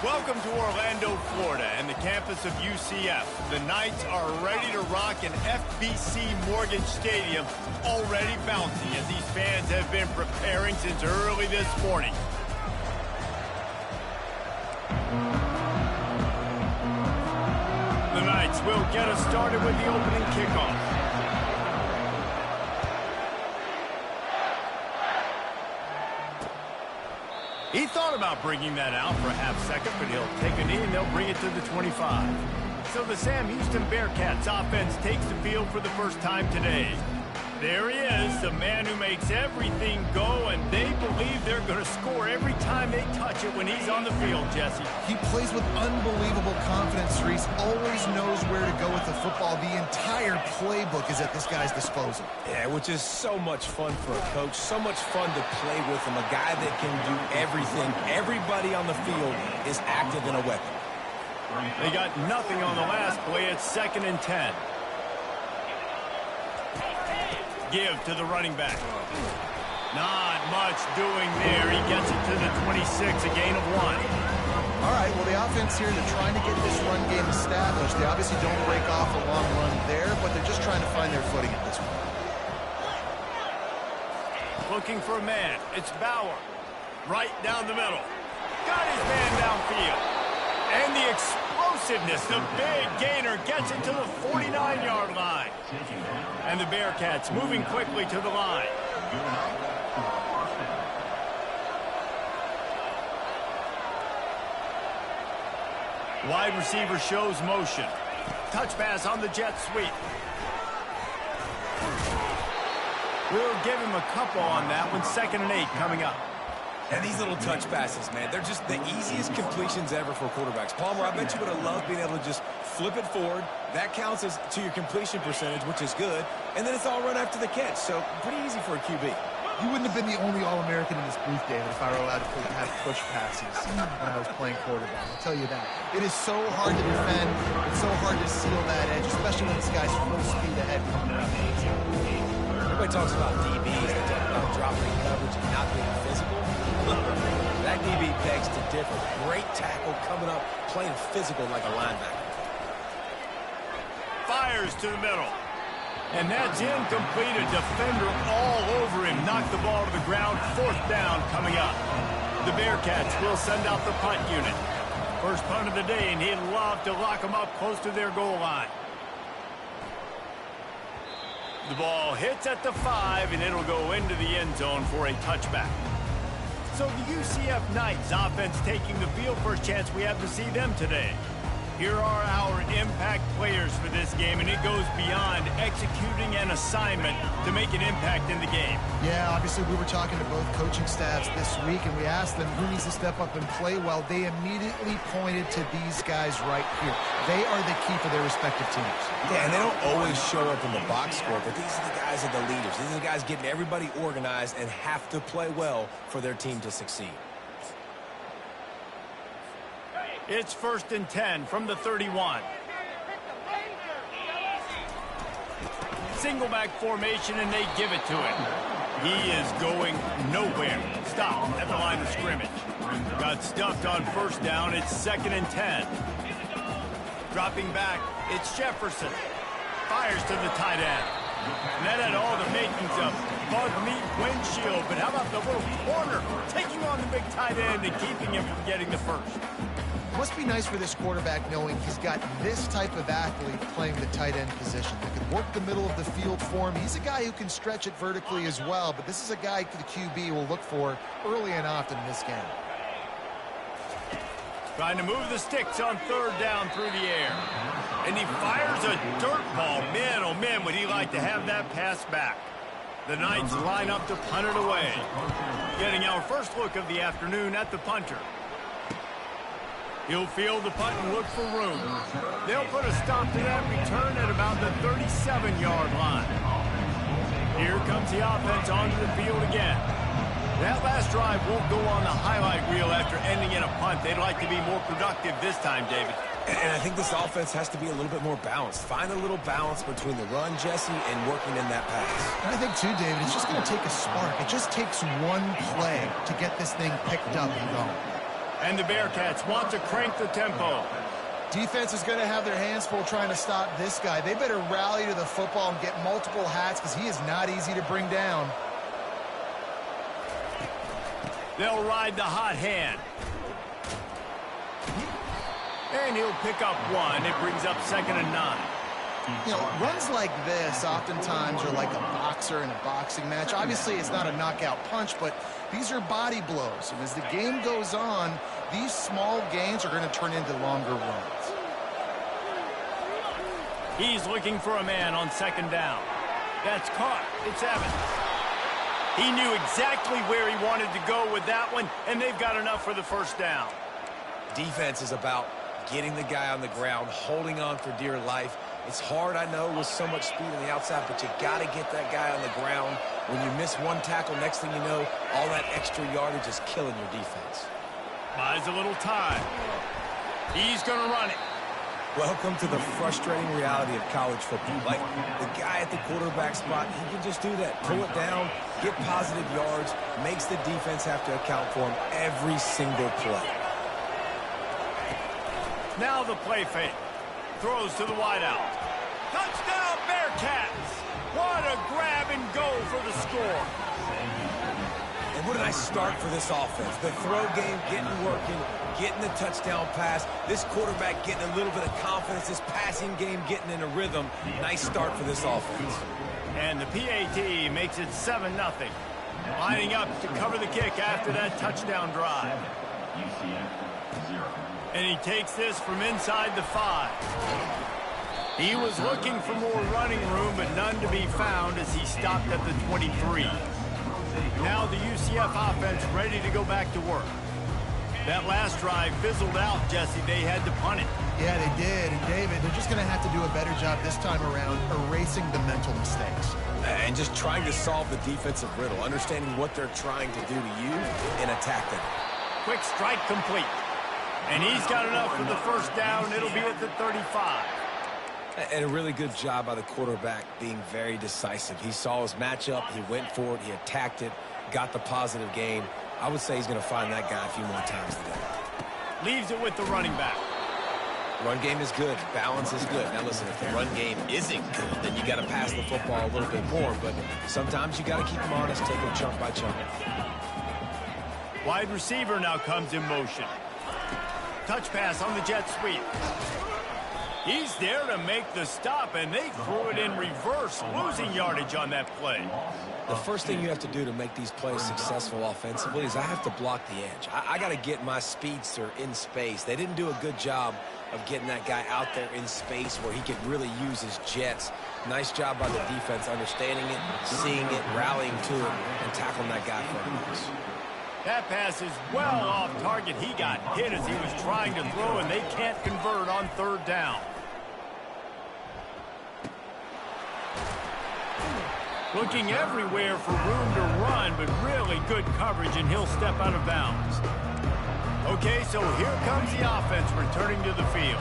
Welcome to Orlando, Florida, and the campus of UCF. The Knights are ready to rock an FBC Mortgage Stadium, already bouncing as these fans have been preparing since early this morning. The Knights will get us started with the opening kickoff. He thought about bringing that out for a half second, but he'll take a knee and they'll bring it to the 25. So the Sam Houston Bearcats offense takes the field for the first time today. There he is, the man who makes everything go, and they believe they're going to score every time they touch it when he's on the field, Jesse. He plays with unbelievable confidence, Reese. Always knows where to go with the football. The entire playbook is at this guy's disposal. Yeah, which is so much fun for a coach. So much fun to play with him. A guy that can do everything. Everybody on the field is active in a weapon. They got nothing on the last play. It's 2nd and 10. Give to the running back. Not much doing there. He gets it to the 26, a gain of 1. All right, well, the offense here, they're trying to get this run game established. They obviously don't break off a long run there, but they're just trying to find their footing at this point. Looking for a man. It's Bauer. Right down the middle. Got his man downfield. And the explosiveness, the big gainer gets it to the 49-yard line. And the Bearcats moving quickly to the line. Wide receiver shows motion. Touch pass on the jet sweep. We'll give him a couple on that one. 2nd and 8 coming up. And these little touch passes, man, they're just the easiest completions ever for quarterbacks. Palmer, I bet you would have loved being able to just flip it forward. That counts as to your completion percentage, which is good. And then it's all run after the catch, so pretty easy for a QB. You wouldn't have been the only All-American in this booth, David, if I were allowed to have push passes when I was playing quarterback. I'll tell you that. It is so hard to defend. It's so hard to seal that edge, especially when this guy's full speed ahead coming out. Everybody talks about DBs. They talk about dropping coverage and not being physical. That DB begs to differ. Great tackle coming up, playing physical like a linebacker. Fires to the middle. And that's incomplete. A defender all over him. Knocked the ball to the ground. 4th down coming up. The Bearcats will send out the punt unit. First punt of the day, and he'd love to lock them up close to their goal line. The ball hits at the 5, and it'll go into the end zone for a touchback. So the UCF Knights offense taking the field. First chance we have to see them today. Here are our impact players for this game, and it goes beyond executing an assignment to make an impact in the game. Yeah, obviously we were talking to both coaching staffs this week, and we asked them who needs to step up and play well. They immediately pointed to these guys right here. They are the key for their respective teams. Yeah, and they don't always show up in the box score, but these are the guys that are the leaders. These are the guys getting everybody organized and have to play well for their team to succeed. It's 1st and 10 from the 31. Single back formation, and they give it to him. He is going nowhere. Stop at the line of scrimmage. Got stuffed on 1st down. It's 2nd and 10. Dropping back, it's Jefferson. Fires to the tight end. And that had all the makings of bug meat windshield. But how about the little corner taking on the big tight end and keeping him from getting the first? Must be nice for this quarterback knowing he's got this type of athlete playing the tight end position that can work the middle of the field for him. He's a guy who can stretch it vertically as well, but this is a guy the QB will look for early and often in this game. Trying to move the sticks on 3rd down through the air. And he fires a dirt ball. Man, oh man, would he like to have that pass back. The Knights line up to punt it away. Getting our first look of the afternoon at the punter. He'll field the punt and look for room. They'll put a stop to that return at about the 37-yard line. Here comes the offense onto the field again. That last drive won't go on the highlight reel after ending in a punt. They'd like to be more productive this time, David. And I think this offense has to be a little bit more balanced. Find a little balance between the run, Jesse, and working in that pass. And I think, too, David, it's just going to take a spark. It just takes one play to get this thing picked up and going. And the Bearcats want to crank the tempo. Defense is going to have their hands full trying to stop this guy. They better rally to the football and get multiple hats because he is not easy to bring down. They'll ride the hot hand. And he'll pick up one. It brings up 2nd and 9. You know, runs like this oftentimes are like a boxer in a boxing match. Obviously, it's not a knockout punch, but these are body blows. And as the game goes on, these small gains are going to turn into longer runs. He's looking for a man on 2nd down. That's caught. It's Evans. He knew exactly where he wanted to go with that one, and they've got enough for the 1st down. Defense is about getting the guy on the ground, holding on for dear life. It's hard, I know, with so much speed on the outside, but you got to get that guy on the ground. When you miss one tackle, next thing you know, all that extra yardage is killing your defense. Buys a little time. He's going to run it. Welcome to the frustrating reality of college football. Like, the guy at the quarterback spot, he can just do that. Pull it down, get positive yards, makes the defense have to account for him every single play. Now the play fake. Throws to the wideout. Touchdown, Bearcats! What a grab and go for the score. And what a nice start for this offense. The throw game getting working, getting the touchdown pass. This quarterback getting a little bit of confidence. This passing game getting in a rhythm. Nice start for this offense. And the PAT makes it 7-0. Lining up to cover the kick after that touchdown drive. UCF 0. And he takes this from inside the 5. He was looking for more running room, but none to be found as he stopped at the 23. Now the UCF offense ready to go back to work. That last drive fizzled out, Jesse. They had to punt it. Yeah, they did. And, David, they're just going to have to do a better job this time around erasing the mental mistakes. And just trying to solve the defensive riddle, understanding what they're trying to do to you and attack them. Quick strike complete. And he's got enough for the 1st down. It'll be at the 35. And a really good job by the quarterback being very decisive. He saw his matchup. He went for it. He attacked it. Got the positive gain. I would say he's going to find that guy a few more times today. Leaves it with the running back. Run game is good. Balance is good. Now, listen, if the run game isn't good, then you got to pass the football a little bit more. But sometimes you got to keep them honest, take them chunk by chunk. Wide receiver now comes in motion. Touch pass on the jet sweep. He's there to make the stop, and they threw it in reverse, losing yardage on that play. The first thing you have to do to make these plays successful offensively is I have to block the edge. I got to get my speedster in space. They didn't do a good job of getting that guy out there in space where he could really use his jets. Nice job by the defense understanding it, seeing it, rallying to it, and tackling that guy for a miss. That pass is well off target. He got hit as he was trying to throw, and they can't convert on 3rd down. Looking everywhere for room to run, but really good coverage, and he'll step out of bounds. Okay, so here comes the offense returning to the field.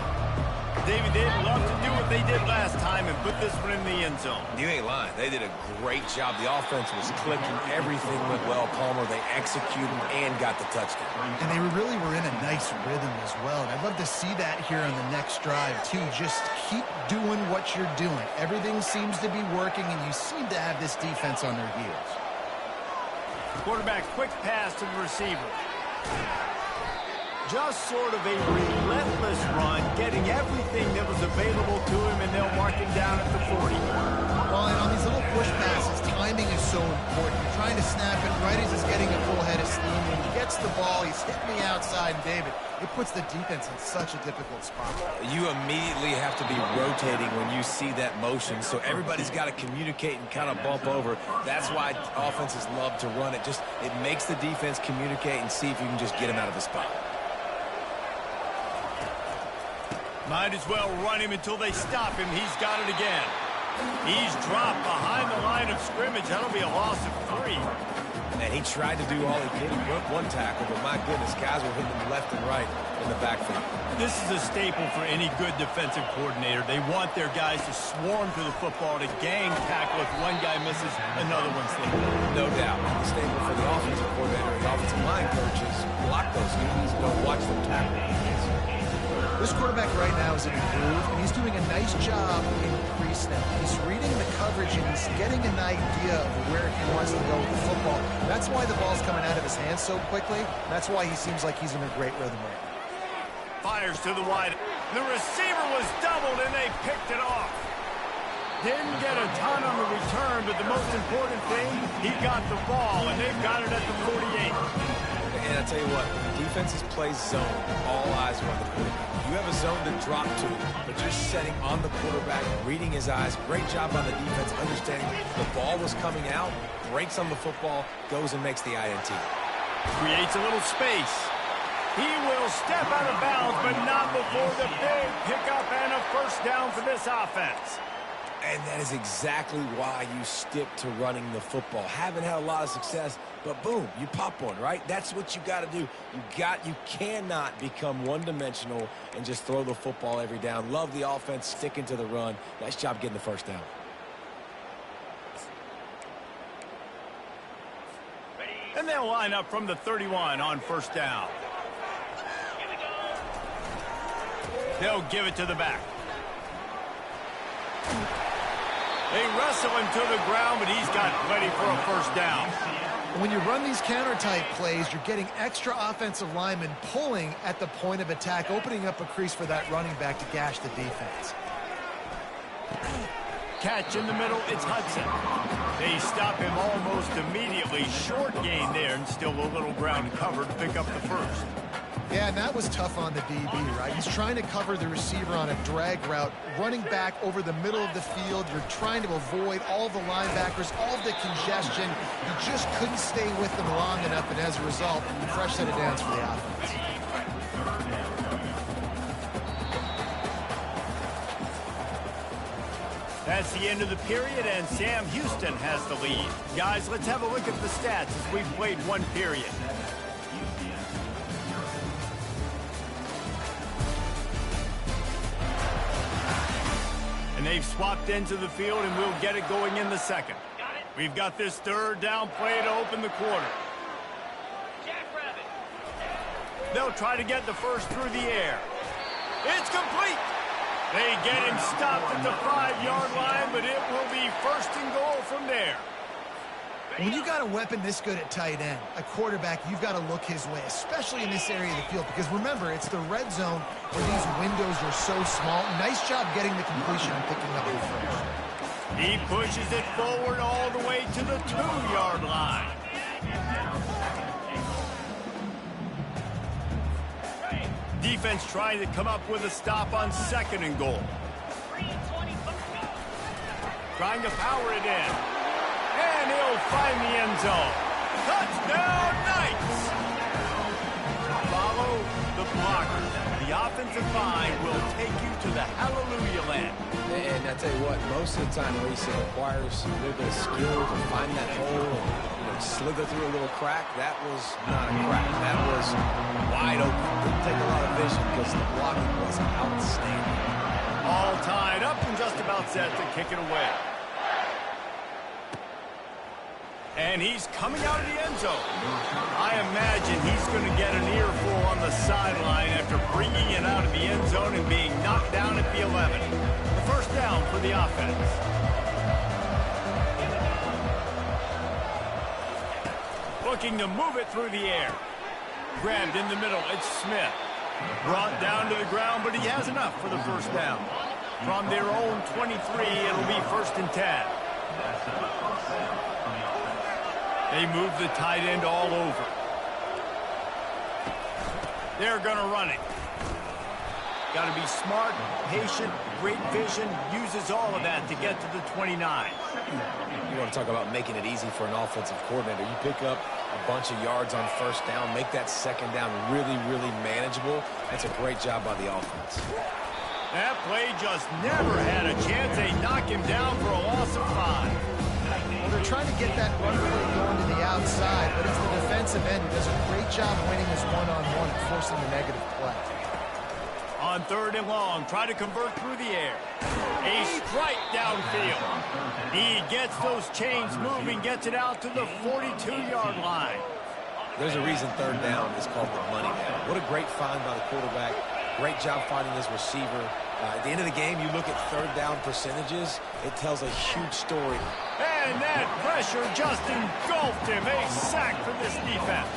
David, they'd love to do what they did last time and put this one in the end zone. You ain't lying. They did a great job. The offense was clicking. Everything went well, Palmer. They executed and got the touchdown. And they really were in a nice rhythm as well. And I'd love to see that here on the next drive, too. Just keep doing what you're doing. Everything seems to be working, and you seem to have this defense on their heels. Quarterback quick pass to the receiver. Just sort of a relentless run, getting everything that was available to him, and they'll mark him down at the 40. Well, and on these little push passes, timing is so important. You're trying to snap it right as he's getting a full head of steam. When he gets the ball, he's hitting the outside, and David, it puts the defense in such a difficult spot. You immediately have to be rotating when you see that motion, so everybody's got to communicate and kind of bump over. That's why offenses love to run it. It makes the defense communicate and see if you can just get him out of the spot. Might as well run him until they stop him. He's got it again. He's dropped behind the line of scrimmage. That'll be a loss of 3. And he tried to do all he could. He broke one tackle, but my goodness, guys were hitting him left and right in the backfield. This is a staple for any good defensive coordinator. They want their guys to swarm to the football, to gang tackle. If one guy misses, another one's there. No doubt. The staple for the offensive coordinator and the offensive line coaches block those DBs and don't watch them tackle. This quarterback right now is in a groove, and he's doing a nice job in crease now. He's reading the coverage, and he's getting an idea of where he wants to go with the football. That's why the ball's coming out of his hands so quickly. That's why he seems like he's in a great rhythm right now. Fires to the wide. The receiver was doubled, and they picked it off. Didn't get a ton on the return, but the most important thing, he got the ball, and they've got it at the 48. And I tell you what, when the defenses play zone, all eyes are on the quarterback. You have a zone to drop to, but you're setting on the quarterback, reading his eyes. Great job on the defense, understanding the ball was coming out, breaks on the football, goes and makes the INT. Creates a little space. He will step out of bounds, but not before the big pickup and a first down for this offense. And that is exactly why you stick to running the football. Haven't had a lot of success, but boom, you pop one, right? That's what you got to do. You cannot become one-dimensional and just throw the football every down. Love the offense, sticking to the run. Nice job getting the first down. And they'll line up from the 31 on first down. They'll give it to the back. They wrestle him to the ground, but he's got plenty for a first down. When you run these counter-type plays, you're getting extra offensive linemen pulling at the point of attack, opening up a crease for that running back to gash the defense. Catch in the middle, it's Hudson. They stop him almost immediately. Short gain there, and still a little ground covered to pick up the first. Yeah, and that was tough on the DB, right? He's trying to cover the receiver on a drag route, running back over the middle of the field. You're trying to avoid all the linebackers, all the congestion. You just couldn't stay with them long enough, and as a result, fresh set of downs for the offense. That's the end of the period, and Sam Houston has the lead. Guys, let's have a look at the stats as we've played one period. And they've swapped into the field, and we'll get it going in the second. We've got this third down play to open the quarter. They'll try to get the first through the air. It's complete. They get him stopped at the 5-yard line, but it will be first and goal from there. When you got a weapon this good at tight end, a quarterback, you've got to look his way, especially in this area of the field, because remember, it's the red zone where these windows are so small. Nice job getting the completion and picking up the first. He pushes it forward all the way to the 2-yard line. Defense trying to come up with a stop on second and goal. Trying to power it in. And he'll find the end zone. Touchdown, Knights! Follow the blockers. The offensive line will take you to the hallelujah land. And I tell you what, most of the time, Reese, it requires a little bit of skill to find that hole and slither through a little crack. That was not a crack. That was wide open. Didn't take a lot of vision because the blocking was outstanding. All tied up and just about set to kick it away. And he's coming out of the end zone. I imagine he's going to get an earful on the sideline after bringing it out of the end zone and being knocked down at the 11. The first down for the offense. Looking to move it through the air. Grabbed in the middle, it's Smith. Brought down to the ground, but he has enough for the first down. From their own 23, it'll be first and 10. They move the tight end all over. They're going to run it. Got to be smart, patient, great vision, uses all of that to get to the 29. You want to talk about making it easy for an offensive coordinator. You pick up a bunch of yards on first down, make that second down really, really manageable. That's a great job by the offense. That play just never had a chance. They knock him down for a loss of 5. Well, they're trying to get that run play going to the outside, but it's the defensive end who does a great job winning his one-on-one and forcing the negative play. On third and long, try to convert through the air. A strike downfield. He gets those chains moving, gets it out to the 42-yard line. There's a reason third down is called the money down. What a great find by the quarterback. Great job finding his receiver. At the end of the game, you look at third down percentages, it tells a huge story. And that pressure just engulfed him. A sack for this defense.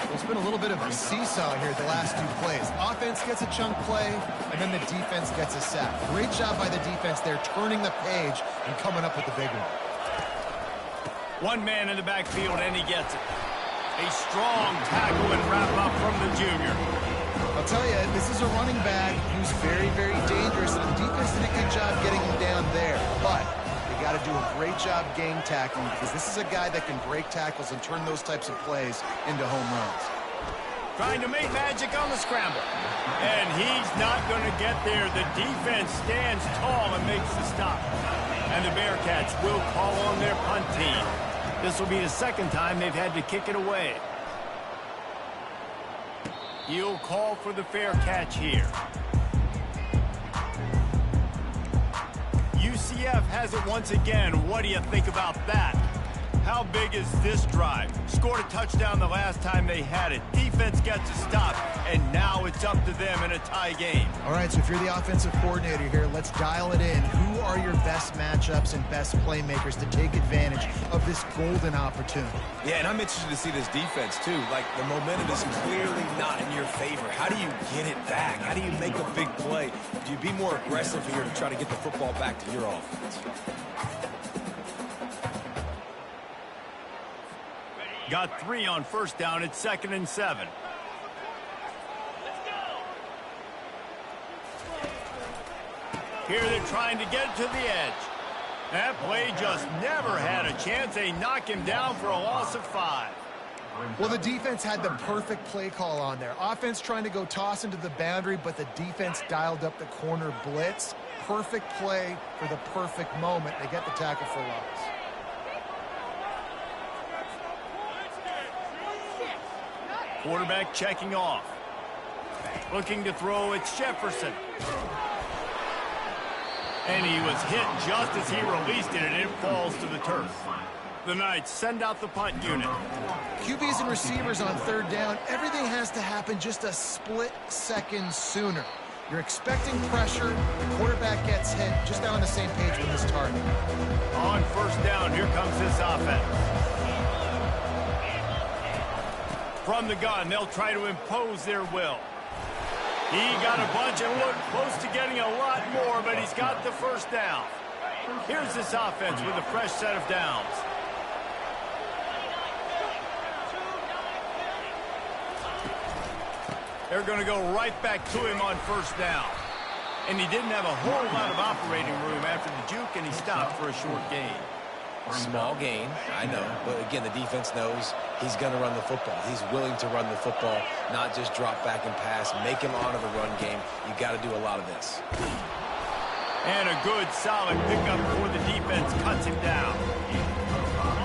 It's been a little bit of a seesaw here the last 2 plays. Offense gets a chunk play, and then the defense gets a sack. Great job by the defense there, turning the page and coming up with the big one. One man in the backfield, and he gets it. A strong tackle and wrap-up from the junior. I'll tell you, this is a running back who's very, very dangerous, and the defense did a good job getting him down there. But they got to do a great job game tackling, because this is a guy that can break tackles and turn those types of plays into home runs. Trying to make magic on the scramble. And he's not going to get there. The defense stands tall and makes the stop. And the Bearcats will call on their punt team. This will be the second time they've had to kick it away. He'll call for the fair catch here. UCF has it once again. What do you think about that? How big is this drive? Scored a touchdown the last time they had it. Defense gets a stop, and now it's up to them in a tie game. All right, so if you're the offensive coordinator here, let's dial it in. Who are your best matchups and best playmakers to take advantage of this golden opportunity? Yeah, and I'm interested to see this defense, too. Like, the momentum is clearly not in your favor. How do you get it back? How do you make a big play? Do you be more aggressive here to try to get the football back to your offense? Got 3 on first down. It's 2nd and 7. Here they're trying to get to the edge. That play just never had a chance. They knock him down for a loss of 5. Well, the defense had the perfect play call on there. Offense trying to go toss into the boundary, but the defense dialed up the corner blitz. Perfect play for the perfect moment. They get the tackle for loss. Quarterback checking off. Looking to throw, it's Jefferson. And he was hit just as he released it, and it falls to the turf. The Knights send out the punt unit. QBs and receivers on third down, everything has to happen just a split second sooner. You're expecting pressure, the quarterback gets hit, just on the same page with his target. On first down, here comes this offense. From the gun, they'll try to impose their will. He got a bunch and looked close to getting a lot more, but he's got the first down. Here's this offense with a fresh set of downs. They're going to go right back to him on first down. And he didn't have a whole lot of operating room after the juke, and he stopped for a short gain. Small gain, I know. But again, the defense knows he's going to run the football. He's willing to run the football, not just drop back and pass, make him honor the run game. You got to do a lot of this. And a good, solid pickup for the defense cuts him down.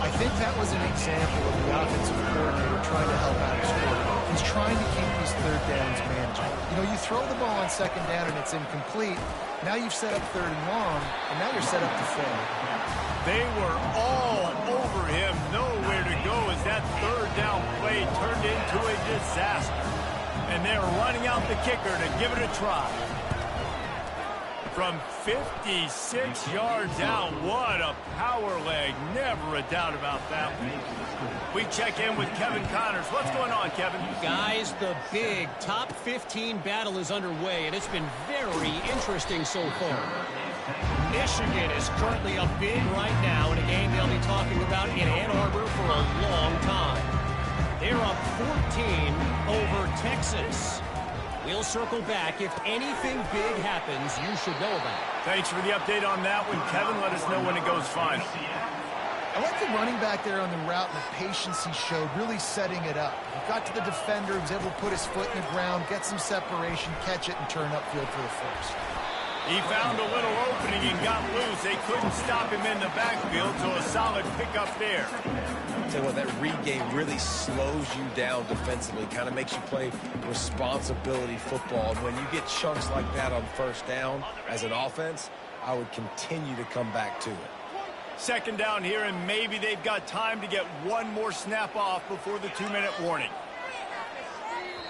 I think that was an example of the offensive coordinator trying to help out his quarterback. He's trying to keep these third downs manageable. You know, you throw the ball on second down and it's incomplete. Now you've set up third and long, and now you're set up to fail. They were all over him, nowhere to go as that third down play turned into a disaster. And they're running out the kicker to give it a try. From 56 yards out, what a power leg. Never a doubt about that one. We check in with Kevin Connors. What's going on, Kevin? Guys, the big top 15 battle is underway, and it's been very interesting so far. Michigan is currently up big right now in a game they'll be talking about in Ann Arbor for a long time. They're up 14 over Texas. We'll circle back. If anything big happens, you should know about it. Thanks for the update on that one, Kevin. Let us know when it goes final. I like the running back there on the route and the patience he showed, really setting it up. He got to the defender, he was able to put his foot in the ground, get some separation, catch it, and turn upfield for the first. He found a little opening and got loose. They couldn't stop him in the backfield, so a solid pickup there. I'll tell you what, that read game really slows you down defensively, kind of makes you play responsibility football. And when you get chunks like that on first down as an offense, I would continue to come back to it. Second down here, and maybe they've got time to get one more snap off before the 2-minute warning.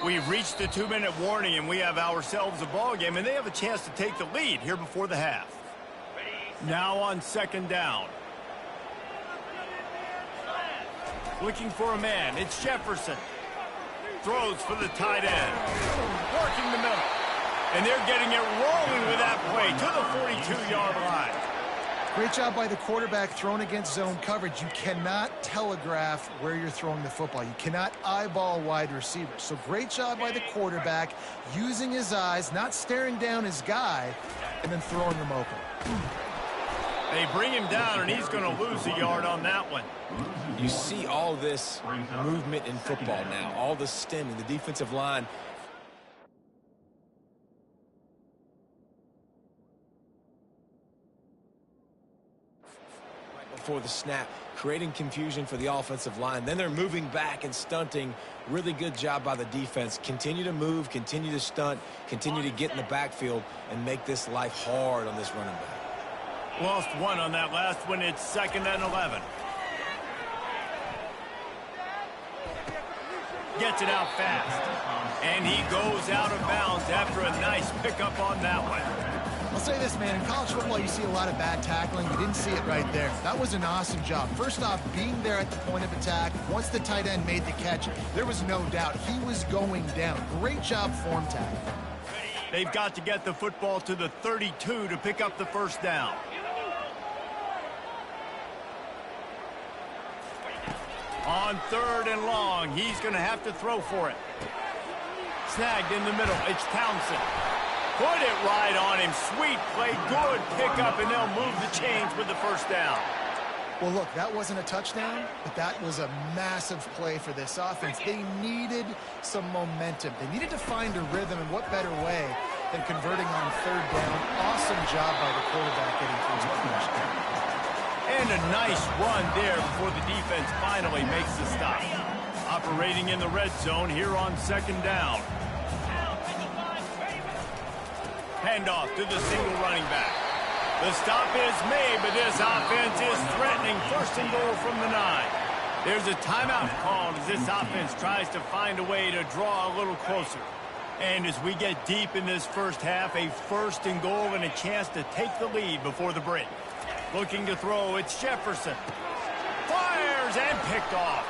We've reached the 2-minute warning, and we have ourselves a ball game, and they have a chance to take the lead here before the half. Now on second down. Looking for a man. It's Jefferson. Throws for the tight end. Working the middle. And they're getting it rolling with that play to the 42-yard line. Great job by the quarterback thrown against zone coverage. You cannot telegraph where you're throwing the football. You cannot eyeball wide receivers. So great job by the quarterback using his eyes, not staring down his guy, and then throwing him open. They bring him down, and he's going to lose a yard on that one. You see all this movement in football now, all the stemming, the defensive line. Right before the snap, creating confusion for the offensive line. Then they're moving back and stunting. Really good job by the defense. Continue to move, continue to stunt, continue to get in the backfield, and make this life hard on this running back. Lost one on that last one. It's 2nd and 11. Gets it out fast. And he goes out of bounds after a nice pickup on that one. I'll say this, man. In college football, you see a lot of bad tackling. You didn't see it right there. That was an awesome job. First off, being there at the point of attack. Once the tight end made the catch, there was no doubt he was going down. Great job form tackling. They've got to get the football to the 32 to pick up the first down. On 3rd and long, he's going to have to throw for it. Snagged in the middle. It's Townsend. Put it right on him. Sweet play. Good pickup, and they'll move the chains with the first down. Well, look, that wasn't a touchdown, but that was a massive play for this offense. They needed some momentum. They needed to find a rhythm, and what better way than converting on 3rd down. Awesome job by the quarterback getting through his progression. And a nice run there before the defense finally makes the stop. Operating in the red zone here on 2nd down. Handoff to the single running back. The stop is made, but this offense is threatening 1st and goal from the 9. There's a timeout called as this offense tries to find a way to draw a little closer. And as we get deep in this first half, a 1st and goal and a chance to take the lead before the break. Looking to throw, it's Jefferson. Fires and picked off.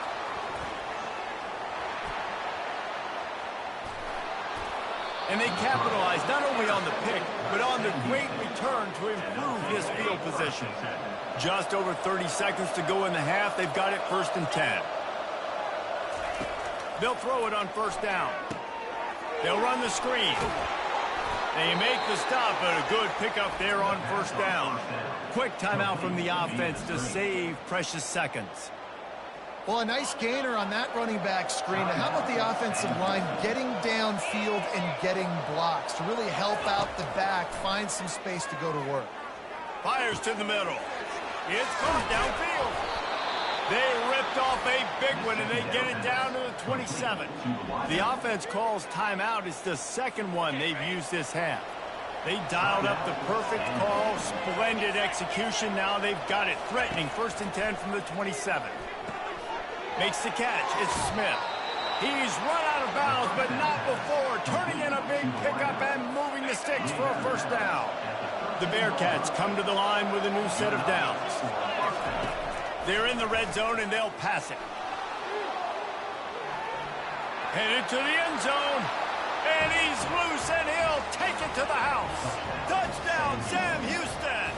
And they capitalize not only on the pick, but on the great return to improve his field position. Just over 30 seconds to go in the half. They've got it 1st and 10. They'll throw it on 1st down. They'll run the screen. They make the stop, but a good pickup there on 1st down. Quick timeout from the offense to save precious seconds. Well, a nice gainer on that running back screen. Now, how about the offensive line getting downfield and getting blocks to really help out the back, find some space to go to work? Fires to the middle. It's caught downfield. They ripped off a big one, and they get it down to the 27. The offense calls timeout. It's the 2nd one they've used this half. They dialed up the perfect call. Splendid execution. Now they've got it. Threatening 1st and 10 from the 27. Makes the catch. It's Smith. He's run out of bounds, but not before. Turning in a big pickup and moving the sticks for a 1st down. The Bearcats come to the line with a new set of downs. They're in the red zone, and they'll pass it. Headed to the end zone. And he's loose, and he'll take it to the house. Touchdown, Sam Houston.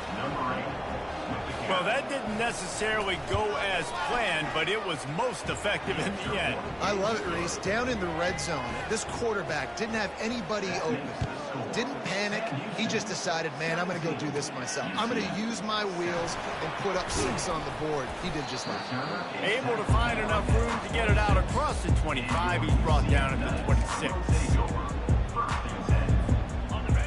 Well, that didn't necessarily go as planned, but it was most effective in the end. I love it, Reese. Down in the red zone, this quarterback didn't have anybody open. Didn't panic. He just decided, man, I'm going to go do this myself. I'm going to use my wheels and put up 6 on the board. He did just that. Able to find enough room to get it out across the 25. He's brought down at the 26.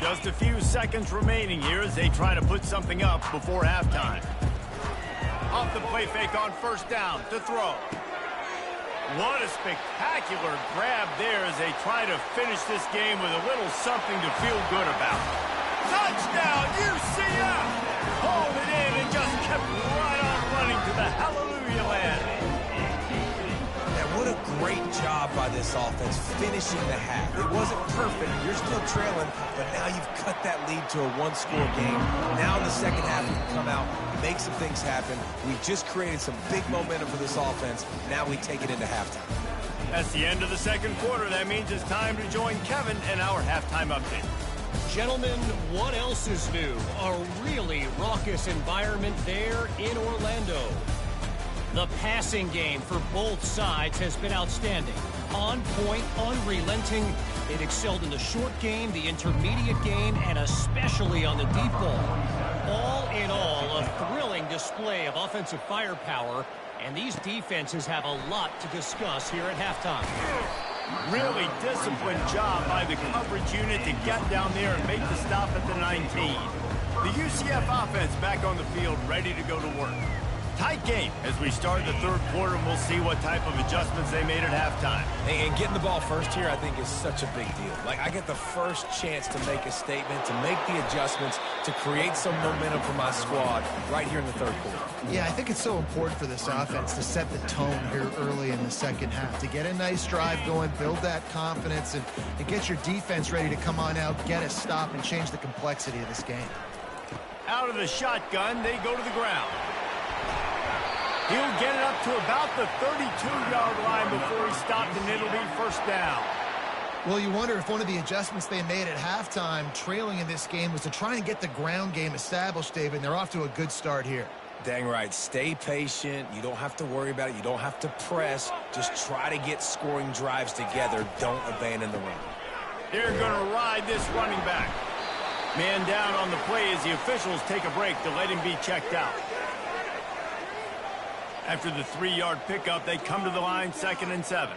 Just a few seconds remaining here as they try to put something up before halftime. Off the play fake on 1st down to throw. What a spectacular grab there as they try to finish this game with a little something to feel good about. Touchdown, UCF! Hold it in and just kept right on running to the hallelujah land. Yeah, what a great job by this offense finishing the half. It wasn't perfect. You're still trailing, but now you've cut that lead to a one-score game. Now in the second half, you can come out, make some things happen. We just created some big momentum for this offense. Now we take it into halftime. That's the end of the second quarter. That means it's time to join Kevin in our halftime update. Gentlemen, what else is new? A really raucous environment there in Orlando. The passing game for both sides has been outstanding. On point, unrelenting. It excelled in the short game, the intermediate game, and especially on the deep ball. All in all, a thrilling display of offensive firepower, and these defenses have a lot to discuss here at halftime. Really disciplined job by the coverage unit to get down there and make the stop at the 19. The UCF offense back on the field, ready to go to work. Tight game as we start the third quarter, and we'll see what type of adjustments they made at halftime. And getting the ball first here, I think, is such a big deal. Like, I get the first chance to make a statement, to make the adjustments, to create some momentum for my squad right here in the third quarter. Yeah, I think it's so important for this offense to set the tone here early in the second half, to get a nice drive going, build that confidence, and get your defense ready to come on out, get a stop, and change the complexity of this game. Out of the shotgun, they go to the ground. He'll get it up to about the 32-yard line before he stopped, and it'll be first down. Well, you wonder if one of the adjustments they made at halftime, trailing in this game, was to try and get the ground game established, David, and they're off to a good start here. Dang right. Stay patient. You don't have to worry about it. You don't have to press. Just try to get scoring drives together. Don't abandon the run. They're going to ride this running back. Man down on the play as the officials take a break to let him be checked out. After the 3-yard pickup, they come to the line, 2nd and 7.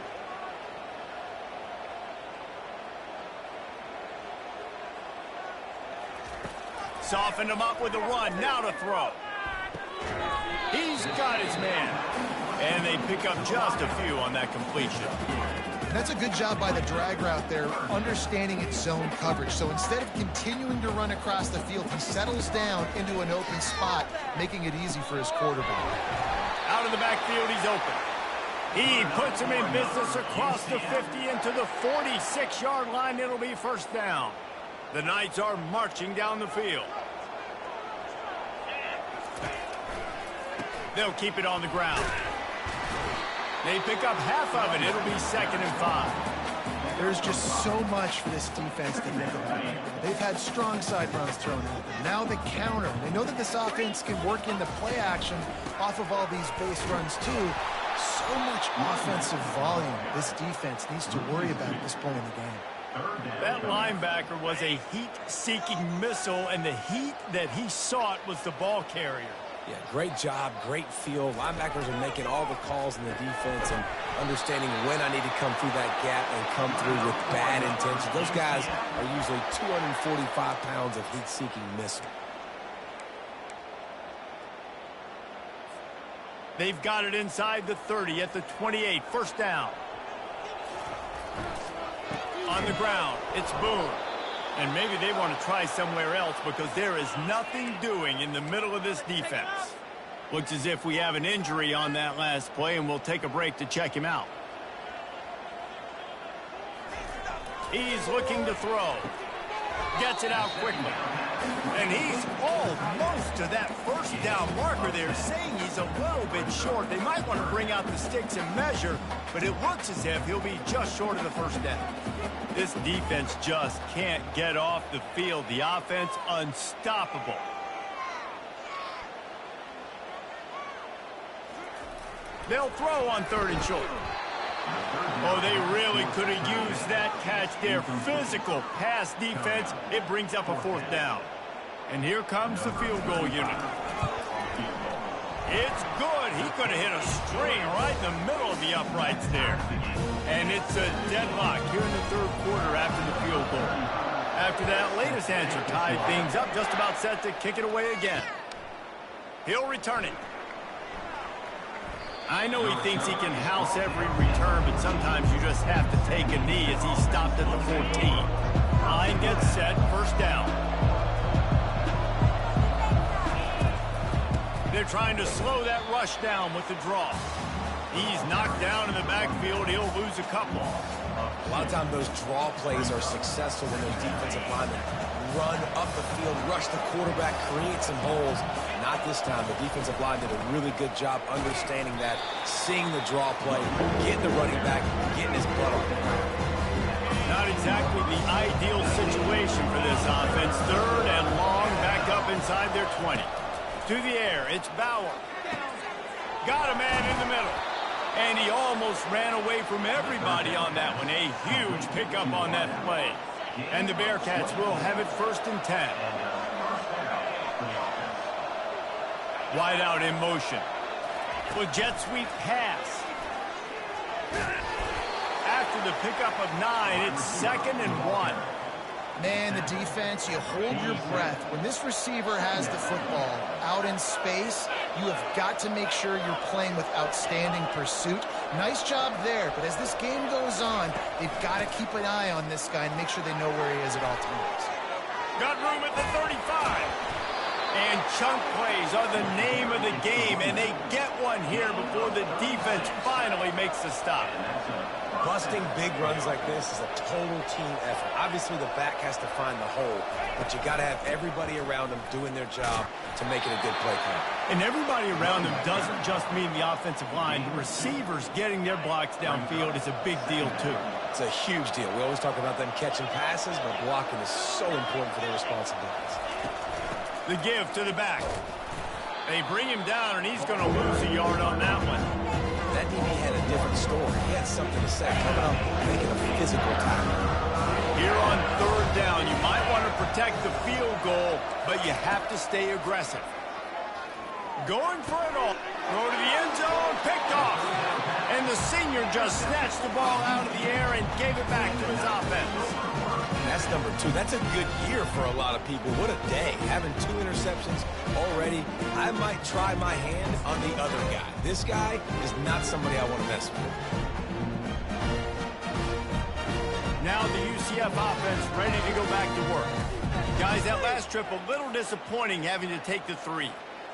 Softened him up with the run, now to throw. He's got his man. And they pick up just a few on that completion. That's a good job by the drag route there, understanding its zone coverage. So instead of continuing to run across the field, he settles down into an open spot, making it easy for his quarterback. Out of the backfield, he's open. He puts him in business across the 50 into the 46-yard line. It'll be first down. The Knights are marching down the field. They'll keep it on the ground. They pick up half of it. It'll be 2nd and 5. There's just so much for this defense to think about. They've had strong side runs thrown at them. Now the counter. They know that this offense can work into play action off of all these base runs too. So much offensive volume this defense needs to worry about at this point in the game. That linebacker was a heat-seeking missile, and the heat that he sought was the ball carrier. Yeah, great job, great feel. Linebackers are making all the calls in the defense and understanding when I need to come through that gap and come through with bad intentions. Those guys are usually 245 pounds of heat-seeking missile. They've got it inside the 30 at the 28. First down. On the ground, it's Boone. And maybe they want to try somewhere else because there is nothing doing in the middle of this defense. Looks as if we have an injury on that last play, and we'll take a break to check him out. He's looking to throw. Gets it out quickly. And he's almost to that first down marker there, saying he's a little bit short. They might want to bring out the sticks and measure, but it looks as if he'll be just short of the first down. This defense just can't get off the field. The offense unstoppable. They'll throw on 3rd and short. Oh, they really could have used that catch there. Physical pass defense. It brings up a 4th down. And here comes the field goal unit. It's good. He could have hit a string right in the middle of the uprights there. And it's a deadlock here in the 3rd quarter after the field goal. After that latest answer tied things up, just about set to kick it away again. He'll return it. I know he thinks he can house every return, but sometimes you just have to take a knee as he stopped at the 14. Line gets set, first down. they're trying to slow that rush down with the draw. He's knocked down in the backfield. He'll lose a couple. A lot of times those draw plays are successful when those defensive linemen run up the field, rush the quarterback, create some holes. Not this time. The defensive line did a really good job understanding that, seeing the draw play, getting the running back, getting his butt on the ground. Not exactly the ideal situation for this offense. Third and long, back up inside their 20. To the air, it's Bauer. Got a man in the middle. And he almost ran away from everybody on that one. A huge pickup on that play. And the Bearcats will have it 1st and 10. Wide out in motion. With jet sweep pass. After the pickup of 9, it's 2nd and 1. Man, the defense, you hold your breath. When this receiver has the football out in space, you have got to make sure you're playing with outstanding pursuit. Nice job there, but as this game goes on, they've got to keep an eye on this guy and make sure they know where he is at all times. Got room at the 35. And chunk plays are the name of the game, and they get one here before the defense finally makes the stop. Busting big runs like this is a total team effort. Obviously, the back has to find the hole, but you got to have everybody around them doing their job to make it a good play count. And everybody around them doesn't just mean the offensive line. The receivers getting their blocks downfield is a big deal, too. It's a huge deal. We always talk about them catching passes, but blocking is so important for their responsibilities. The give to the back. They bring him down, and he's going to lose a yard on that one. That DB had a different story. He had something to say, coming up, making a physical tackle. Here on 3rd down, you might want to protect the field goal, but you have to stay aggressive. Going for it all. Throw to the end zone, picked off. And the senior just snatched the ball out of the air and gave it back to his offense. That's number 2. That's a good year for a lot of people. What a day. Having 2 interceptions already. I might try my hand on the other guy. This guy is not somebody I want to mess with. Now the UCF offense ready to go back to work. Guys, that last trip a little disappointing having to take the 3.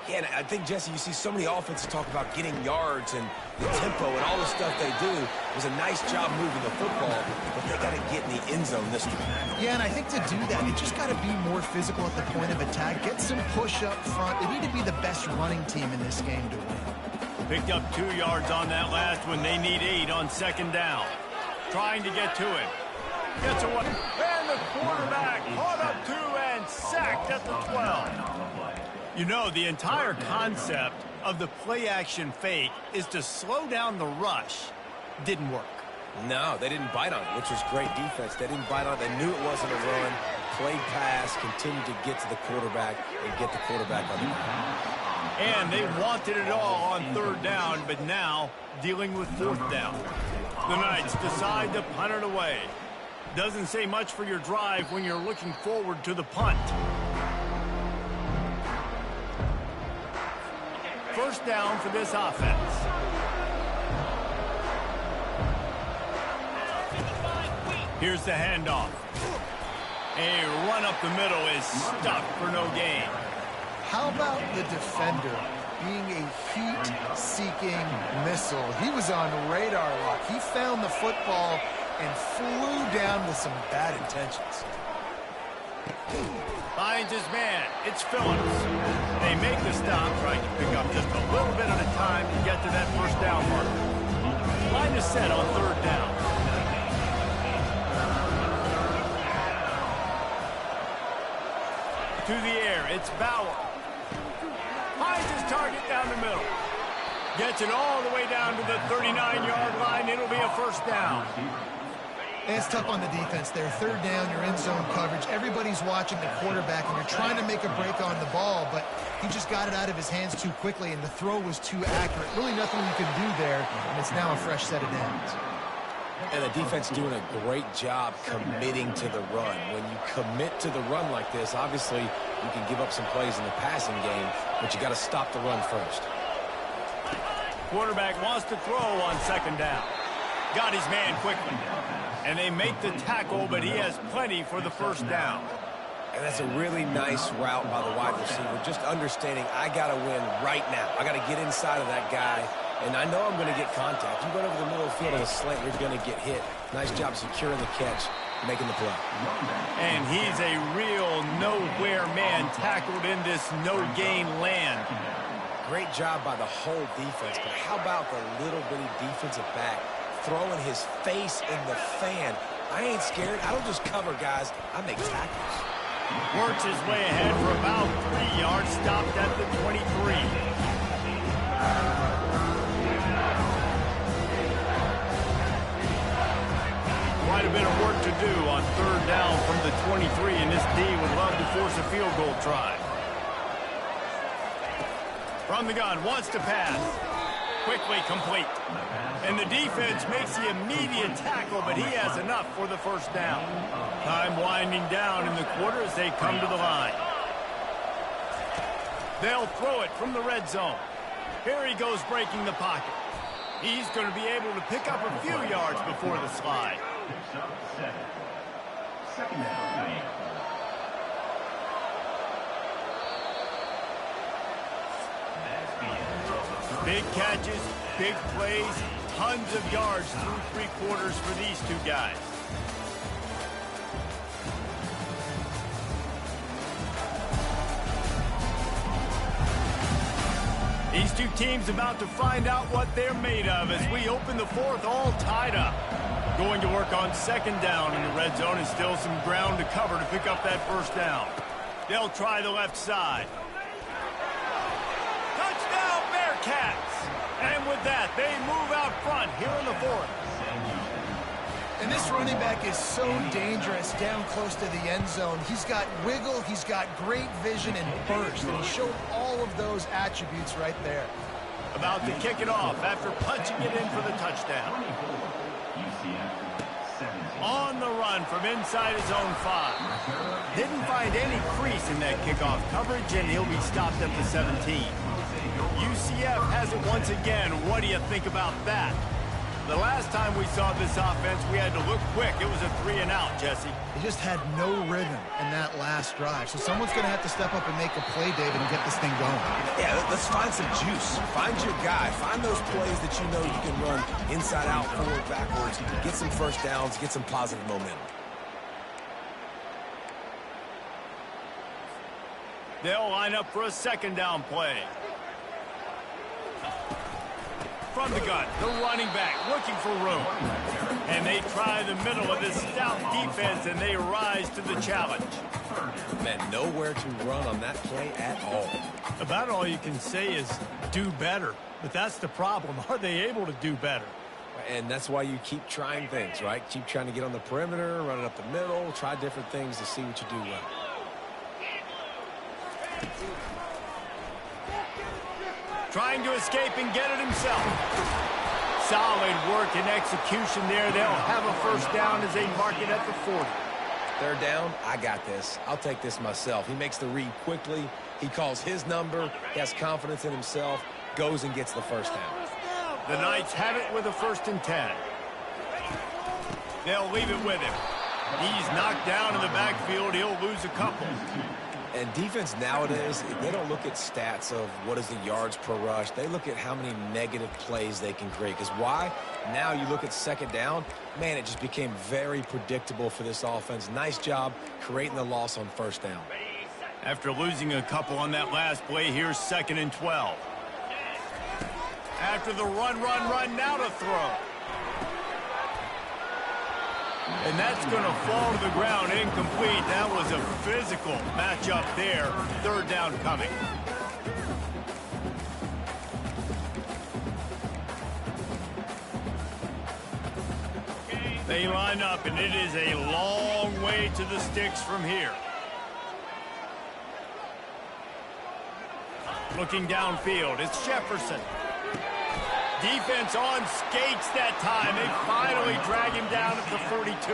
Yeah, and I think, Jesse, you see so many offenses talk about getting yards and the tempo and all the stuff they do. It was a nice job moving the football, but they got to get in the end zone this time. Yeah, and I think to do that, they just got to be more physical at the point of attack. Get some push up front. They need to be the best running team in this game to win. Picked up 2 yards on that last one. They need 8 on 2nd down. Trying to get to him. Gets away. And the quarterback caught up 2 and sacked at the 12. You know, the entire concept of the play-action fake is to slow down the rush. Didn't work. No, they didn't bite on it, which was great defense. They didn't bite on it. They knew it wasn't a run. Played pass, continued to get to the quarterback and get the quarterback on the ground. And they wanted it all on 3rd down, but now dealing with 4th down. The Knights decide to punt it away. Doesn't say much for your drive when you're looking forward to the punt. 1st down for this offense. Here's the handoff. A run up the middle is stuck for no gain. How about the defender being a heat-seeking missile? He was on radar lock. He found the football and flew down with some bad intentions. Finds his man. It's Phillips. They make the stop, trying to pick up just a little bit at a time to get to that 1st down marker. Line is set on 3rd down. To the air, it's Bauer. Finds his target down the middle. Gets it all the way down to the 39-yard line. It'll be a 1st down. It's tough on the defense there. 3rd down, you're in zone coverage. Everybody's watching the quarterback, and you're trying to make a break on the ball, but he just got it out of his hands too quickly, and the throw was too accurate. Really nothing you can do there, and it's now a fresh set of downs. And the defense doing a great job committing to the run. When you commit to the run like this, obviously you can give up some plays in the passing game, but you got to stop the run first. Quarterback wants to throw on 2nd down. Got his man quickly. And they make the tackle, but he has plenty for the 1st down. And that's a really nice route by the wide receiver, just understanding I got to win right now. I got to get inside of that guy, and I know I'm going to get contact. You run over the middle of the field on a slant, you're going to get hit. Nice job securing the catch, making the play. And he's a real nowhere man tackled in this no-gain land. Great job by the whole defense, but how about the little bitty defensive back throwing his face in the fan? I ain't scared. I don't just cover guys. I make tackles. Works his way ahead for about 3 yards, stopped at the 23. Quite a bit of work to do on third down from the 23, and this D would love to force a field goal try. From the gun, wants to pass. Quickly complete. And the defense makes the immediate tackle, but he has enough for the first down. Time winding down in the quarter as they come to the line. They'll throw it from the red zone. Here he goes breaking the pocket. He's going to be able to pick up a few yards before the slide. Second down. Big catches, big plays, tons of yards through 3 quarters for these two guys. These two teams about to find out what they're made of as we open the fourth all tied up. Going to work on second down in the red zone and still some ground to cover to pick up that first down. They'll try the left side. Touchdown Bearcats! And with that, they move out front here in the fourth. And this running back is so dangerous down close to the end zone. He's got wiggle, he's got great vision and burst, and he showed all of those attributes right there. About to kick it off after punching it in for the touchdown. On the run from inside his own 5. Didn't find any crease in that kickoff coverage, and he'll be stopped at the 17. UCF has it once again. What do you think about that? The last time we saw this offense, we had to look quick. It was a 3 and out, Jesse. He just had no rhythm in that last drive. So someone's going to have to step up and make a play, David, and get this thing going. Yeah, let's find some juice. Find your guy. Find those plays that you know you can run inside out, forward, backwards. Get some first downs, get some positive momentum. They'll line up for a second down play. From the gun, the running back looking for room. And they try the middle of this stout defense, and they rise to the challenge. Man, nowhere to run on that play at all. About all you can say is do better. But that's the problem. Are they able to do better? And that's why you keep trying things, right? Keep trying to get on the perimeter, run it up the middle, try different things to see what you do well. Trying to escape and get it himself. Solid work and execution there. They'll have a first down as they mark it at the 40. Third down, I got this. I'll take this myself. He makes the read quickly. He calls his number. He has confidence in himself. Goes and gets the first down. The Knights have it with a 1st and 10. They'll leave it with him. He's knocked down in the backfield. He'll lose a couple. And defense nowadays, they don't look at stats of what is the yards per rush. They look at how many negative plays they can create. Because why? Now you look at second down, man, it just became very predictable for this offense. Nice job creating the loss on first down. After losing a couple on that last play, here's 2nd and 12. After the run, now to throw. And that's going to fall to the ground incomplete. That was a physical matchup there. Third down coming. They line up, and it is a long way to the sticks from here. Looking downfield, it's Jefferson. Defense on skates that time. They finally drag him down at the 42.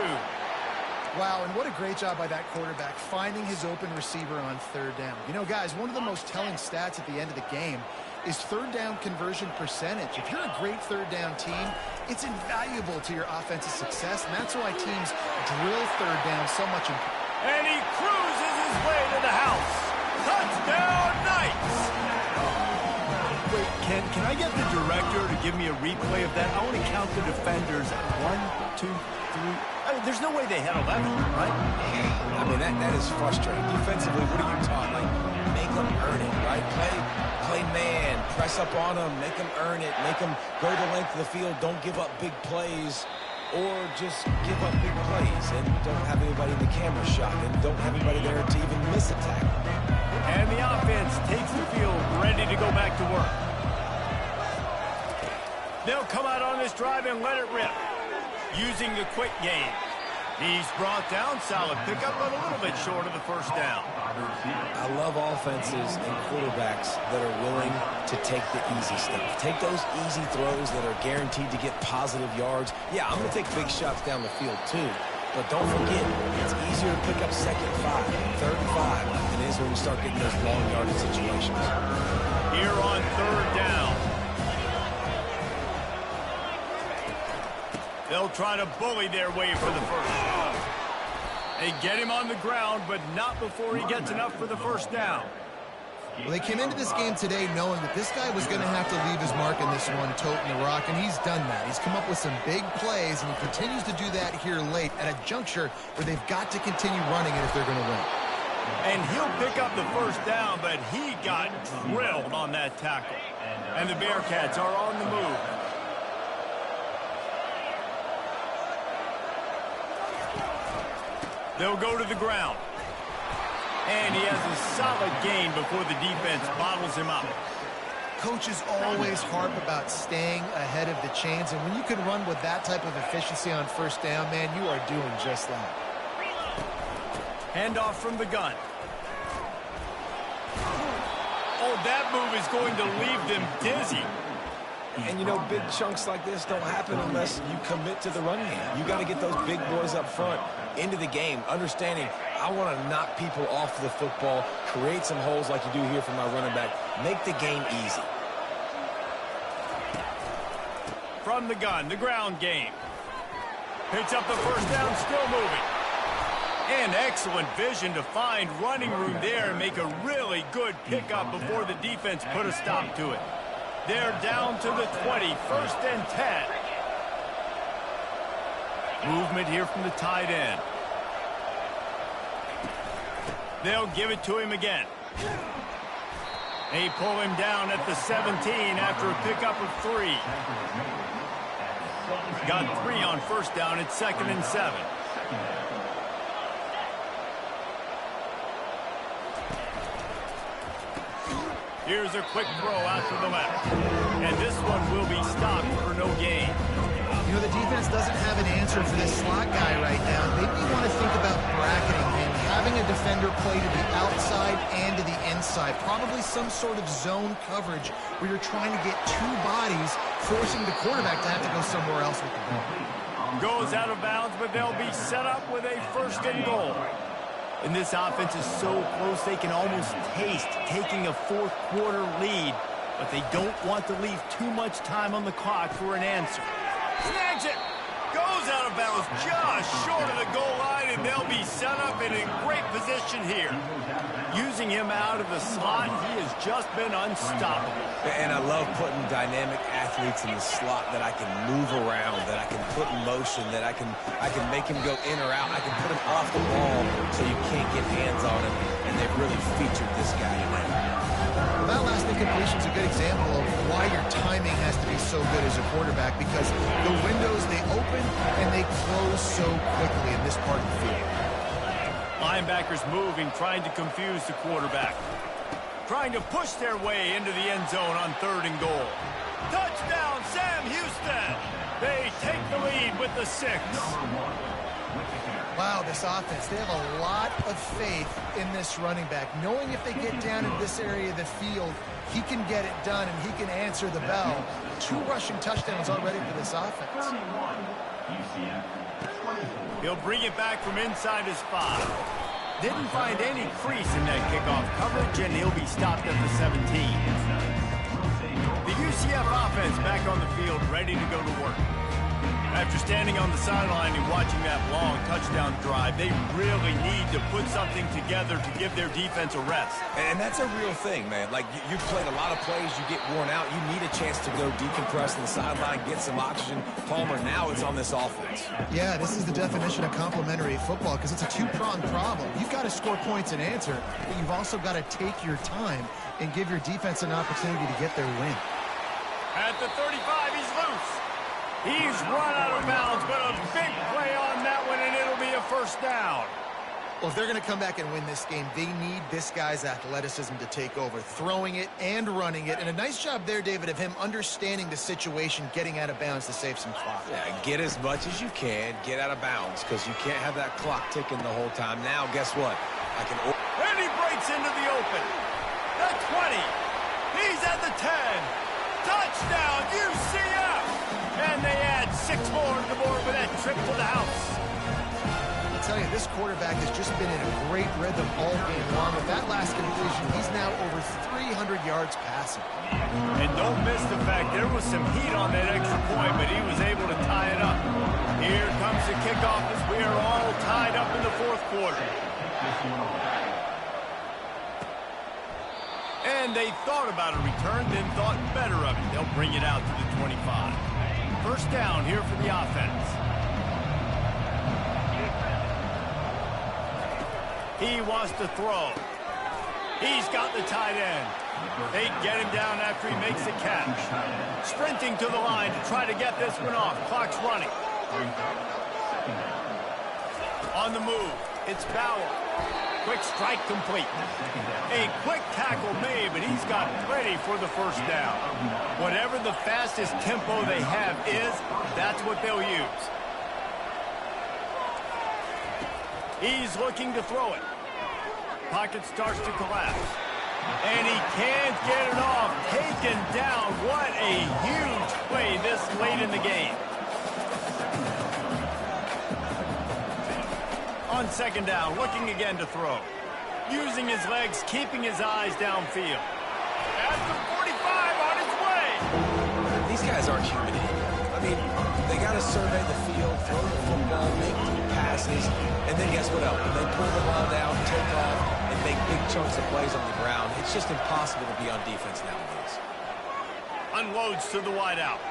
Wow, and what a great job by that quarterback, finding his open receiver on third down. You know, guys, one of the most telling stats at the end of the game is third down conversion percentage. If you're a great third down team, it's invaluable to your offensive success, and that's why teams drill third down so much. And he cruises his his way to the house. Touchdown, Knights! Wait, can I get the director to give me a replay of that? I want to count the defenders. 1, 2, 3. I mean, there's no way they had 11, right? I mean, that is frustrating. Defensively, what are you taught? Like, make them earn it, right? Play man, press up on them, make them earn it, make them go the length of the field, don't give up big plays, or just give up big plays and don't have anybody in the camera shot and don't have anybody there to even miss a tackle. And the offense takes the field, ready to go back to work. They'll come out on this drive and let it rip, using the quick game. He's brought down, solid pickup, but a little bit short of the first down. I love offenses and quarterbacks that are willing to take the easy stuff. Take those easy throws that are guaranteed to get positive yards. Yeah, I'm going to take big shots down the field too. But don't forget, it's easier to pick up 2nd and 5, 3rd and 5 than it is when we start getting those long yardage situations. Here on 3rd down. They'll try to bully their way for the first. They get him on the ground, but not before he gets enough for the first down. Well, they came into this game today knowing that this guy was going to have to leave his mark in this one, toting the rock, and he's done that. He's come up with some big plays, and he continues to do that here late at a juncture where they've got to continue running it if they're going to win. And he'll pick up the first down, but he got drilled on that tackle. And the Bearcats are on the move. They'll go to the ground. And he has a solid gain before the defense bottles him up. Coaches always harp about staying ahead of the chains, and when you can run with that type of efficiency on first down, man, you are doing just that. Handoff from the gun. Oh, that move is going to leave them dizzy. And, you know, big chunks like this don't happen unless you commit to the run game. You got to get those big boys up front into the game, understanding I want to knock people off the football, create some holes like you do here for my running back, make the game easy. From the gun, the ground game. Picks up the first down, still moving. And excellent vision to find running room there and make a really good pickup before the defense put a stop to it. They're down to the 20, 1st and 10. Movement here from the tight end. They'll give it to him again. They pull him down at the 17 after a pickup of 3. Got 3 on first down. It's 2nd and 7. Here's a quick throw out to the left. And this one will be stopped for no gain. You know, the defense doesn't have an answer for this slot guy right now. Maybe you want to think about bracketing him, having a defender play to the outside and to the inside. Probably some sort of zone coverage where you're trying to get 2 bodies, forcing the quarterback to have to go somewhere else with the ball. Goes out of bounds, but they'll be set up with a 1st and goal. And this offense is so close they can almost taste taking a 4th quarter lead, but they don't want to leave too much time on the clock for an answer. Snags it! Goes out of bounds just short of the goal line, and they'll be set up in a great position here. Using him out of the slot, he has just been unstoppable. And I love putting dynamic athletes in the slot that I can move around, that I can put in motion, that I can make him go in or out. I can put him off the ball so you can't get hands on him, and they've really featured this guy tonight. Well, that last incompletion is a good example of why your timing has to be so good as a quarterback, because the windows, they open and they close so quickly in this part of the field. Linebackers moving, trying to confuse the quarterback. Trying to push their way into the end zone on 3rd and goal. Touchdown, Sam Houston! They take the lead with the 6. Wow, this offense, they have a lot of faith in this running back, knowing if they get down in this area of the field, he can get it done and he can answer the bell. 2 rushing touchdowns already for this offense. He'll bring it back from inside his 5. Didn't find any crease in that kickoff coverage, and he'll be stopped at the 17. The UCF offense back on the field, ready to go to work. After standing on the sideline and watching that long touchdown drive, they really need to put something together to give their defense a rest. And that's a real thing, man. Like, you've played a lot of plays, you get worn out, you need a chance to go decompress on the sideline, get some oxygen. Palmer, now it's on this offense. Yeah, this is the definition of complementary football because it's a two-pronged problem. You've got to score points and answer, but you've also got to take your time and give your defense an opportunity to get their win. At the 35, he's loose. He's run out of bounds, but a big play on that one, and it'll be a first down. Well, if they're going to come back and win this game, they need this guy's athleticism to take over, throwing it and running it. And a nice job there, David, of him understanding the situation, getting out of bounds to save some clock. Yeah, get as much as you can, get out of bounds, because you can't have that clock ticking the whole time. Now, guess what? And he breaks into the open. The 20. He's at the 10. Touchdown, UCF! And they add 6 more to the board with that trip to the house. I'll tell you, this quarterback has just been in a great rhythm all game long. With that last completion, he's now over 300 yards passing. And don't miss the fact there was some heat on that extra point, but he was able to tie it up. Here comes the kickoff as we are all tied up in the fourth quarter. And they thought about a return, then thought better of it. They'll bring it out to the 25. First down here for the offense. He wants to throw. He's got the tight end. They get him down after he makes the catch. Sprinting to the line to try to get this one off. Clock's running. On the move, it's Bauer. Quick strike complete. A quick tackle made, but he's got plenty for the first down. Whatever the fastest tempo they have is, that's what they'll use. He's looking to throw it. Pocket starts to collapse. And he can't get it off. Taken down. What a huge play this late in the game. On second down, looking again to throw. Using his legs, keeping his eyes downfield. At the 45, on his way. These guys aren't human. I mean, they got to survey the field, throw the football, make deep passes, and then guess what else? When they pull the ball down, take off, and make big chunks of plays on the ground, it's just impossible to be on defense nowadays. Unloads to the wideout.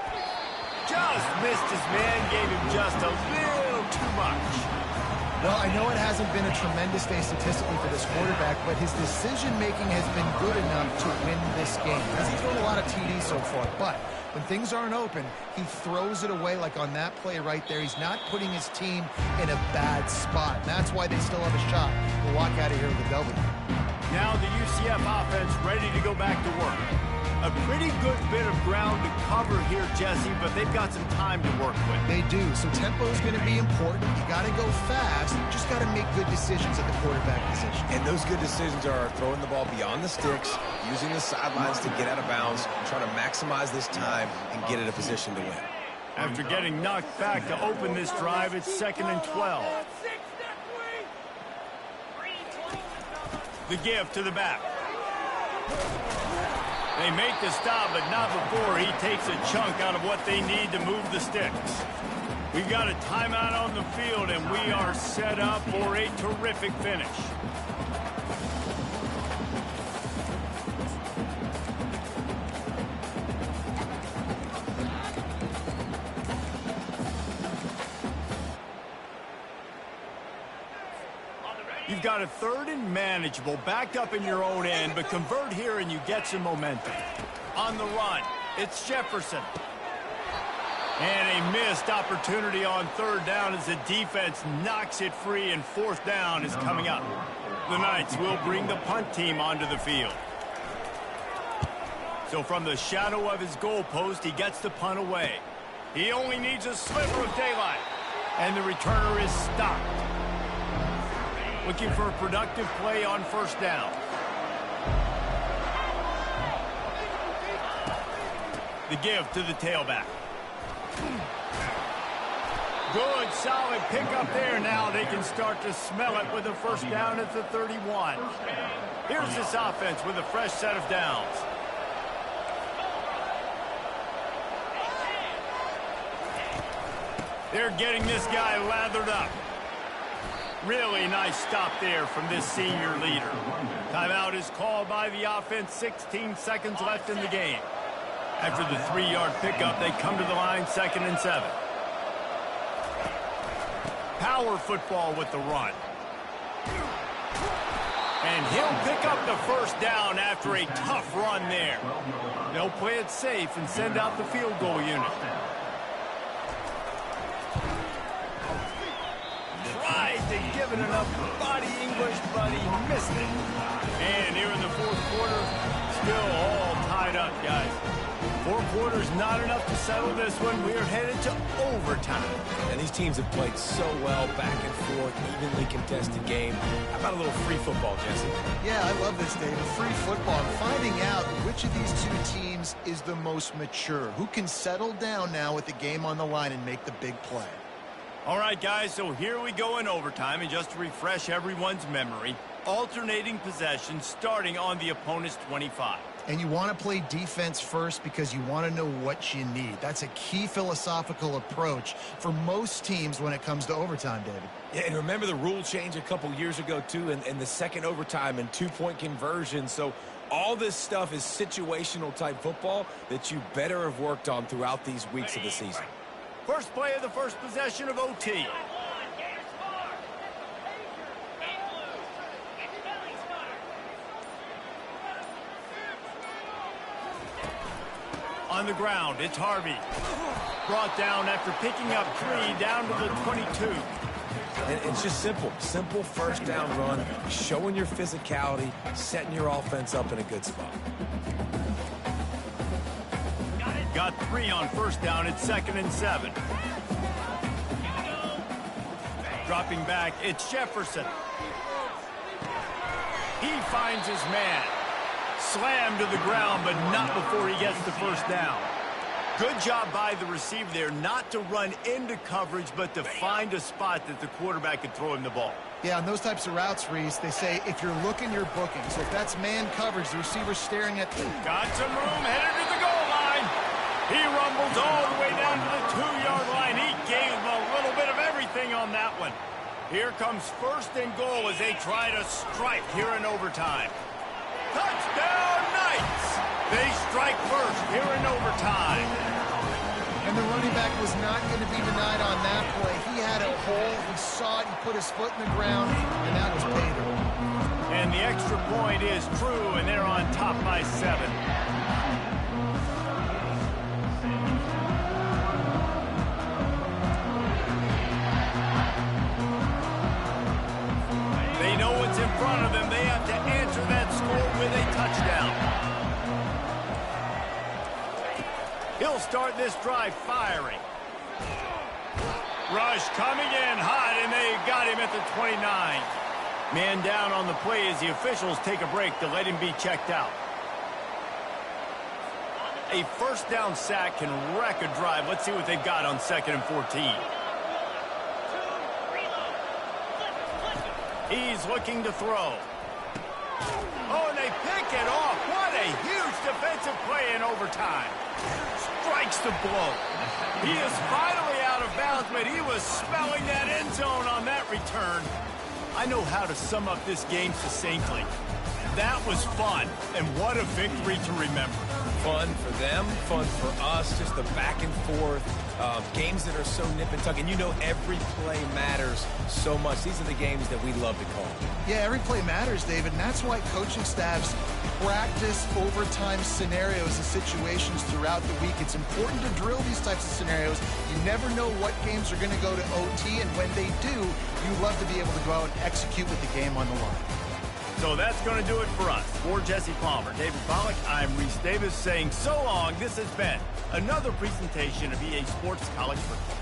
Just missed his man, gave him just a little too much. Well, I know it hasn't been a tremendous day statistically for this quarterback, but his decision-making has been good enough to win this game. He's thrown a lot of TDs so far, but when things aren't open, he throws it away like on that play right there. He's not putting his team in a bad spot, and that's why they still have a shot to walk out of here with a W. Now the UCF offense ready to go back to work. A pretty good bit of ground to cover here, Jesse, but they've got some time to work with. They do, so tempo is going to be important. You got to go fast. You just got to make good decisions at the quarterback position. And those good decisions are throwing the ball beyond the sticks, using the sidelines to get out of bounds, trying to maximize this time and get in a position to win. After getting knocked back to open this drive, it's 2nd and 12. The give to the back. They make the stop, but not before he takes a chunk out of what they need to move the sticks. We've got a timeout on the field, and we are set up for a terrific finish. You've got a 3rd and manageable, backed up in your own end, but convert here and you get some momentum. On the run, it's Jefferson. And a missed opportunity on 3rd down as the defense knocks it free, and 4th down is coming up. The Knights will bring the punt team onto the field. So from the shadow of his goalpost, he gets the punt away. He only needs a sliver of daylight, and the returner is stopped. Looking for a productive play on 1st down. The give to the tailback. Good, solid pickup there. Now they can start to smell it with a 1st down at the 31. Here's this offense with a fresh set of downs. They're getting this guy lathered up. Really nice stop there from this senior leader. Timeout is called by the offense. 16 seconds left in the game. After the 3-yard pickup, they come to the line, 2nd and 7. Power football with the run. And he'll pick up the first down after a tough run there. They'll play it safe and send out the field goal unit. Tried to give it enough body English, but he missed it. And here in the 4th quarter, still all tied up, guys. 4 quarters not enough to settle this one. We're headed to overtime. And these teams have played so well, back and forth, evenly contested game. How about a little free football, Jesse? Yeah, I love this, David. Free football. I'm finding out which of these two teams is the most mature. Who can settle down now with the game on the line and make the big play? All right, guys, so here we go in overtime. And just to refresh everyone's memory, alternating possessions starting on the opponent's 25. And you want to play defense first because you want to know what you need. That's a key philosophical approach for most teams when it comes to overtime, David. Yeah, and remember the rule change a couple years ago, too, in the second overtime and 2-point conversion. So all this stuff is situational type football that you better have worked on throughout these weeks of the season. First play of the first possession of OT. On the ground, it's Harvey. Brought down after picking up 3 down to the 22. And it's just simple. Simple first down run, showing your physicality, setting your offense up in a good spot. Got 3 on first down. It's 2nd and 7. Dropping back, it's Jefferson. He finds his man. Slammed to the ground, but not before he gets the first down. Good job by the receiver there not to run into coverage, but to find a spot that the quarterback could throw him the ball. Yeah, on those types of routes, Reese, they say if you're looking, you're booking. So if that's man coverage, the receiver's staring at... Got some room, headed to the goal line. He rumbles all the way down to the 2-yard line. He gave him a little bit of everything on that one. Here comes 1st and goal as they try to strike here in overtime. Touchdown Knights! They strike first here in overtime. And the running back was not going to be denied on that play. He had a hole, he saw it, he put his foot in the ground, and that was pay dirt. And the extra point is true, and they're on top by 7. They know what's in front of them. They have to answer that score with a touchdown. He'll start this drive firing. Rush coming in hot, and they got him at the 29. Man down on the play as the officials take a break to let him be checked out. A first down sack can wreck a drive. Let's see what they've got on 2nd and 14. He's looking to throw. Oh, and they pick it off. What a huge defensive play in overtime. Strikes the blow. He is finally out of bounds, but he was smelling that end zone on that return. I know how to sum up this game succinctly. That was fun, and what a victory to remember. Fun for them, fun for us, just the back and forth, games that are so nip and tuck, and you know every play matters so much. These are the games that we love to call. Yeah, every play matters, David, and that's why coaching staffs practice overtime scenarios and situations throughout the week. It's important to drill these types of scenarios. You never know what games are going to go to OT, and when they do, you love to be able to go out and execute with the game on the line. So that's going to do it for us. For Jesse Palmer, David Pollack, I'm Reese Davis saying so long. This has been another presentation of EA Sports College Football.